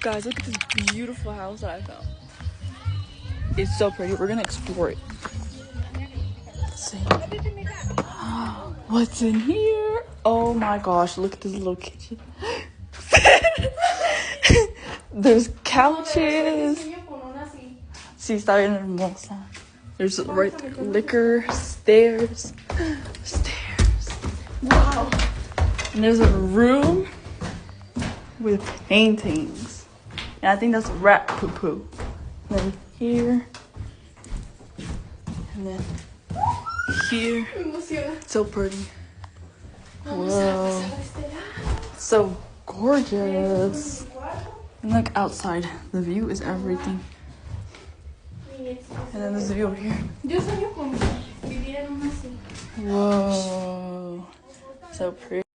Guys, look at this beautiful house that I found. It's so pretty. We're gonna explore it. Let's see. What's in here? Oh my gosh, look at this little kitchen. There's couches. Sí, está bien hermosa. There's liquor, stairs. Wow. And there's a room with paintings. And I think that's rat poo-poo. And then here. And then here. So pretty. Whoa. So gorgeous. And look outside. The view is everything. And then there's the view over here. Whoa. So pretty.